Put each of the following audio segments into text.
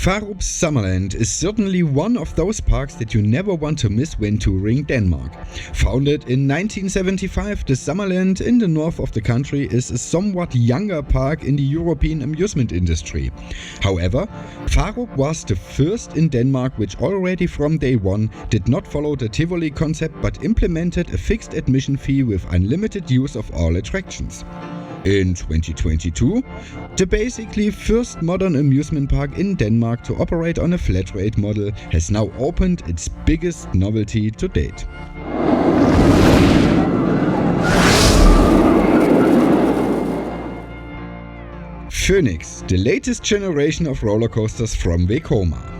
Fårup Sommerland is certainly one of those parks that you never want to miss when touring Denmark. Founded in 1975, the Summerland in the north of the country is a somewhat younger park in the European amusement industry. However, Fårup was the first in Denmark which already from day one did not follow the Tivoli concept but implemented a fixed admission fee with unlimited use of all attractions. In 2022, the basically first modern amusement park in Denmark to operate on a flat rate model has now opened its biggest novelty to date. Fønix, the latest generation of roller coasters from Vekoma.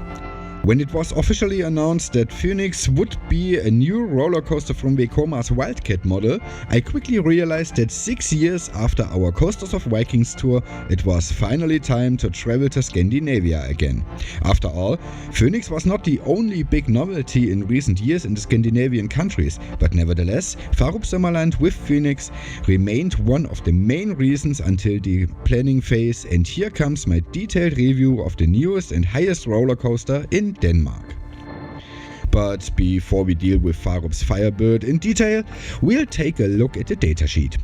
When it was officially announced that Fønix would be a new roller coaster from Vekoma's Wildcat model, I quickly realized that 6 years after our Coasters of Vikings tour, it was finally time to travel to Scandinavia again. After all, Fønix was not the only big novelty in recent years in the Scandinavian countries, but nevertheless, Fårup Sommerland with Fønix remained one of the main reasons until the planning phase, and here comes my detailed review of the newest and highest roller coaster in Denmark. But before we deal with Fårup's Firebird in detail, we'll take a look at the datasheet.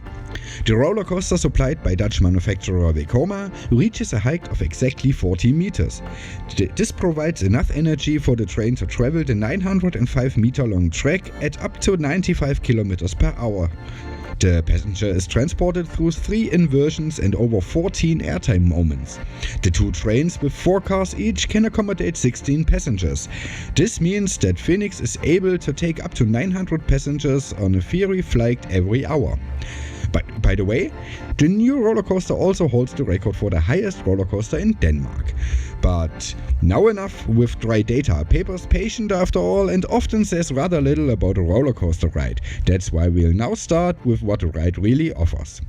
The roller coaster supplied by Dutch manufacturer Vekoma reaches a height of exactly 40 meters. This provides enough energy for the train to travel the 905 meter long track at up to 95 kilometers per hour. The passenger is transported through 3 inversions and over 14 airtime moments. The 2 trains with 4 cars each can accommodate 16 passengers. This means that Fønix is able to take up to 900 passengers on a ferry flight every hour. But by the way, the new roller coaster also holds the record for the highest roller coaster in Denmark. But now enough with dry data. Paper's patient after all and often says rather little about a roller coaster ride. That's why we'll now start with what the ride really offers.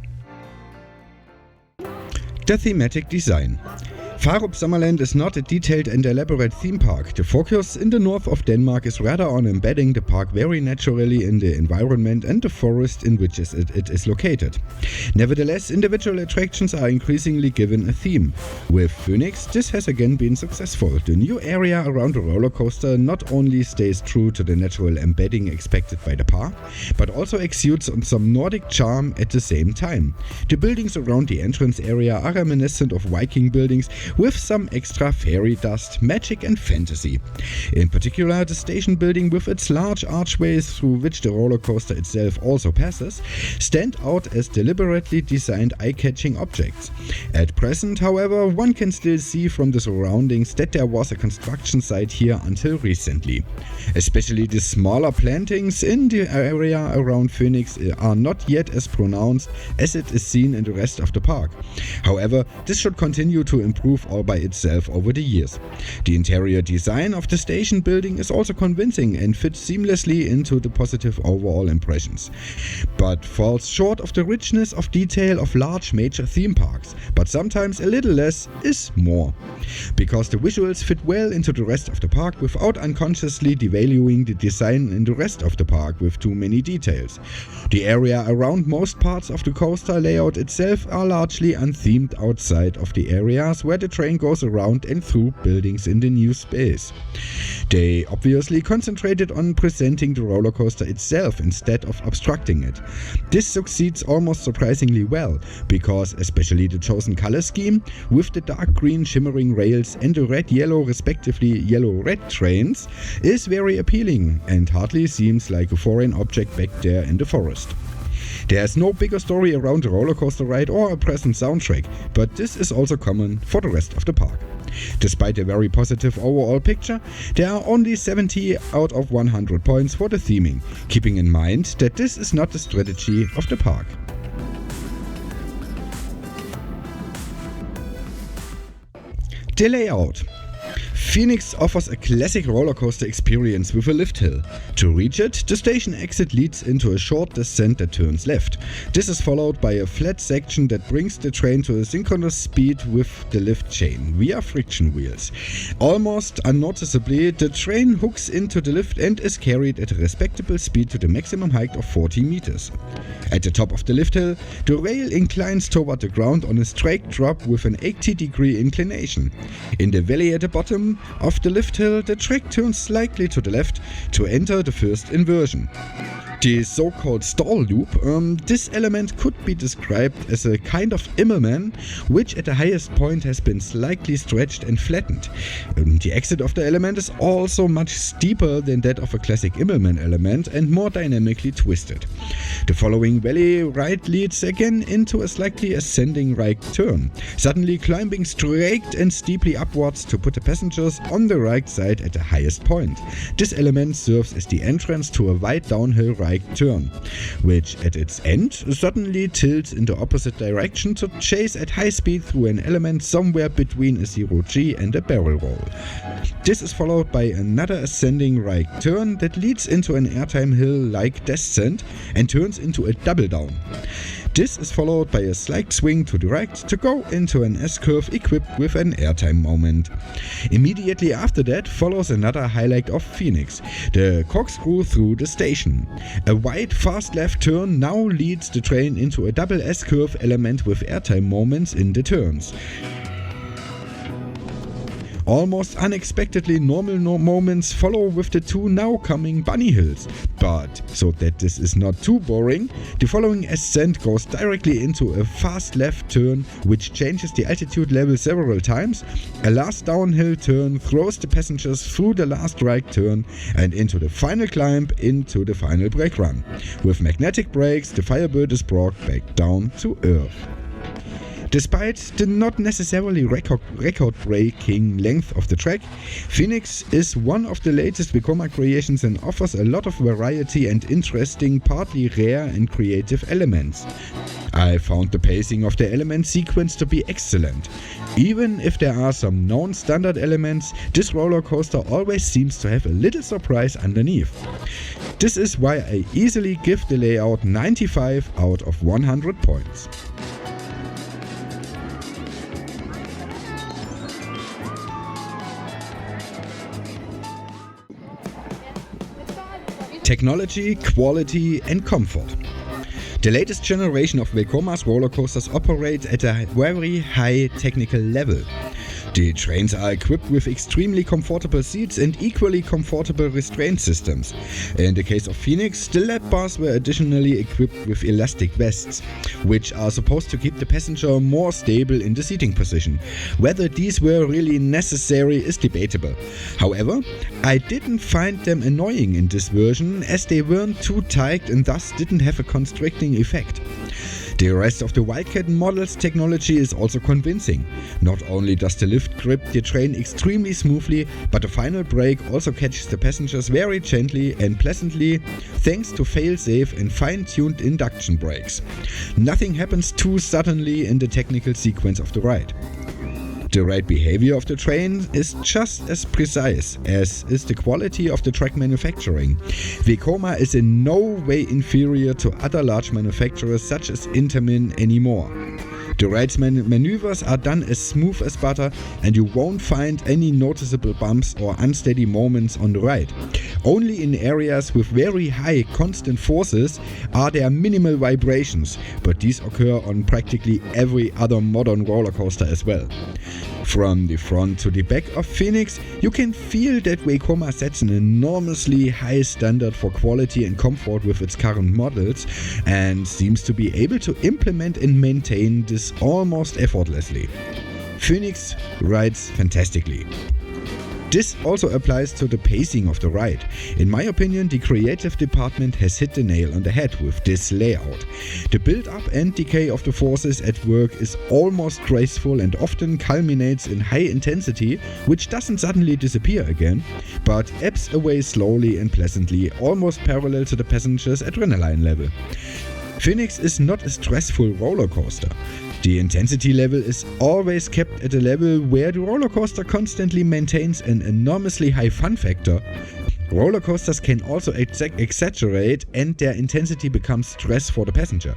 The thematic design. Fårup Sommerland is not a detailed and elaborate theme park. The focus in the north of Denmark is rather on embedding the park very naturally in the environment and the forest in which it is located. Nevertheless, individual attractions are increasingly given a theme. With Fønix, this has again been successful. The new area around the roller coaster not only stays true to the natural embedding expected by the park, but also exudes on some Nordic charm at the same time. The buildings around the entrance area are reminiscent of Viking buildings, with some extra fairy dust, magic and fantasy. In particular, the station building with its large archways through which the roller coaster itself also passes stand out as deliberately designed eye-catching objects. At present, however, one can still see from the surroundings that there was a construction site here until recently. Especially the smaller plantings in the area around Fønix are not yet as pronounced as it is seen in the rest of the park. However, this should continue to improve all by itself over the years. The interior design of the station building is also convincing and fits seamlessly into the positive overall impressions, but falls short of the richness of detail of large major theme parks. But sometimes a little less is more, because the visuals fit well into the rest of the park without unconsciously devaluing the design in the rest of the park with too many details. The area around most parts of the coaster layout itself are largely unthemed outside of the areas where the train goes around and through buildings in the new space. They obviously concentrated on presenting the roller coaster itself instead of obstructing it. This succeeds almost surprisingly well, because especially the chosen color scheme, with the dark green shimmering rails and the red-yellow respectively yellow-red trains, is very appealing and hardly seems like a foreign object back there in the forest. There's no bigger story around the roller coaster ride or a present soundtrack, but this is also common for the rest of the park. Despite a very positive overall picture, there are only 70 out of 100 points for the theming, keeping in mind that this is not the strategy of the park. The layout. Fønix offers a classic roller coaster experience with a lift hill. To reach it, the station exit leads into a short descent that turns left. This is followed by a flat section that brings the train to a synchronous speed with the lift chain via friction wheels. Almost unnoticeably, the train hooks into the lift and is carried at a respectable speed to the maximum height of 40 meters. At the top of the lift hill, the rail inclines toward the ground on a straight drop with an 80-degree inclination. In the valley at the bottom of the lift hill, the track turns slightly to the left to enter the first inversion. The so-called stall loop, this element could be described as a kind of Immelman, which at the highest point has been slightly stretched and flattened. The exit of the element is also much steeper than that of a classic Immelman element and more dynamically twisted. The following valley right leads again into a slightly ascending right turn, suddenly climbing straight and steeply upwards to put the passengers on the right side at the highest point. This element serves as the entrance to a wide downhill right turn, which at its end suddenly tilts in the opposite direction to chase at high speed through an element somewhere between a 0G and a barrel roll. This is followed by another ascending right turn that leads into an airtime hill-like descent and turns into a double down. This is followed by a slight swing to the right to go into an S-curve equipped with an airtime moment. Immediately after that follows another highlight of Fønix, the corkscrew through the station. A wide fast left turn now leads the train into a double S-curve element with airtime moments in the turns. Almost unexpectedly normal moments follow with the two now coming bunny hills. But, so that this is not too boring, the following ascent goes directly into a fast left turn which changes the altitude level several times. A last downhill turn throws the passengers through the last right turn and into the final climb into the final brake run. With magnetic brakes, the Firebird is brought back down to earth. Despite the not necessarily record-breaking length of the track, Fønix is one of the latest Vekoma creations and offers a lot of variety and interesting, partly rare and creative elements. I found the pacing of the element sequence to be excellent. Even if there are some known standard elements, this roller coaster always seems to have a little surprise underneath. This is why I easily give the layout 95 out of 100 points. Technology, quality and comfort. The latest generation of Vekoma's roller coasters operate at a very high technical level. The trains are equipped with extremely comfortable seats and equally comfortable restraint systems. In the case of Fønix, the lap bars were additionally equipped with elastic vests, which are supposed to keep the passenger more stable in the seating position. Whether these were really necessary is debatable. However, I didn't find them annoying in this version, as they weren't too tight and thus didn't have a constricting effect. The rest of the Wildcat model's technology is also convincing. Not only does the lift grip the train extremely smoothly, but the final brake also catches the passengers very gently and pleasantly thanks to fail-safe and fine-tuned induction brakes. Nothing happens too suddenly in the technical sequence of the ride. The ride behavior of the train is just as precise as is the quality of the track manufacturing. Vekoma is in no way inferior to other large manufacturers such as Intermin anymore. The ride's maneuvers are done as smooth as butter and you won't find any noticeable bumps or unsteady moments on the ride. Only in areas with very high constant forces are there minimal vibrations, but these occur on practically every other modern roller coaster as well. From the front to the back of Fønix, you can feel that Vekoma sets an enormously high standard for quality and comfort with its current models and seems to be able to implement and maintain this almost effortlessly. Fønix rides fantastically. This also applies to the pacing of the ride. In my opinion, the creative department has hit the nail on the head with this layout. The build-up and decay of the forces at work is almost graceful and often culminates in high intensity, which doesn't suddenly disappear again, but ebbs away slowly and pleasantly, almost parallel to the passenger's adrenaline level. Fønix is not a stressful roller coaster. The intensity level is always kept at a level where the roller coaster constantly maintains an enormously high fun factor. Roller coasters can also exaggerate and their intensity becomes stress for the passenger.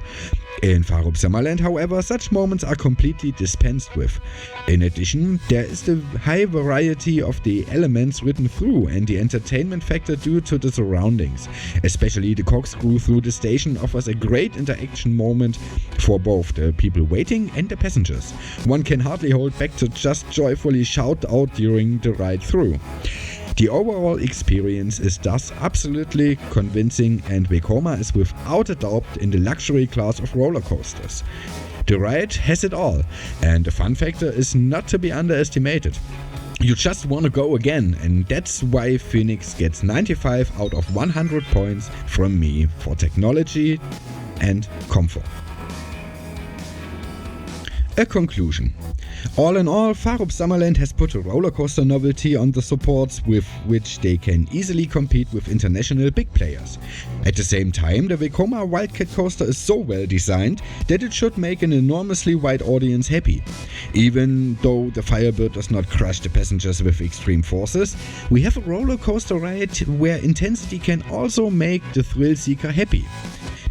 In Fårup Sommerland, however, such moments are completely dispensed with. In addition, there is the high variety of the elements written through and the entertainment factor due to the surroundings. Especially the corkscrew through the station offers a great interaction moment for both the people waiting and the passengers. One can hardly hold back to just joyfully shout out during the ride through. The overall experience is thus absolutely convincing, and Vekoma is without a doubt in the luxury class of roller coasters. The ride has it all, and the fun factor is not to be underestimated. You just want to go again, and that's why Fønix gets 95 out of 100 points from me for technology and comfort. A conclusion. All in all, Fårup Sommerland has put a roller coaster novelty on the supports with which they can easily compete with international big players. At the same time, the Vekoma Wildcat coaster is so well designed that it should make an enormously wide audience happy. Even though the Firebird does not crush the passengers with extreme forces, we have a roller coaster ride where intensity can also make the thrill seeker happy.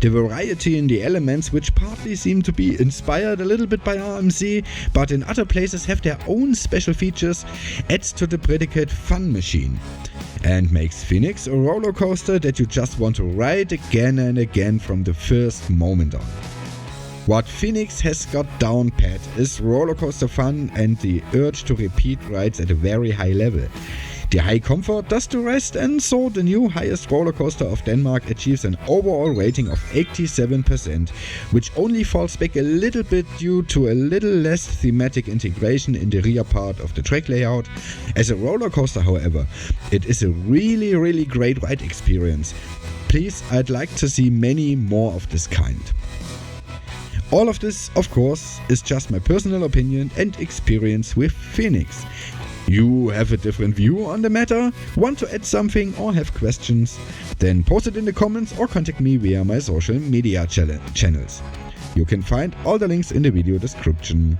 The variety in the elements, which partly seem to be inspired a little bit by RMC, but in other places have their own special features, adds to the predicate fun machine and makes Fønix a roller coaster that you just want to ride again and again from the first moment on. What Fønix has got down pat is roller coaster fun and the urge to repeat rides at a very high level. The high comfort does the rest, and so the new highest roller coaster of Denmark achieves an overall rating of 87%, which only falls back a little bit due to a little less thematic integration in the rear part of the track layout. As a roller coaster, however, it is a really great ride experience. Please, I'd like to see many more of this kind. All of this, of course, is just my personal opinion and experience with Fønix. You have a different view on the matter, want to add something or have questions? Then post it in the comments or contact me via my social media channels. You can find all the links in the video description.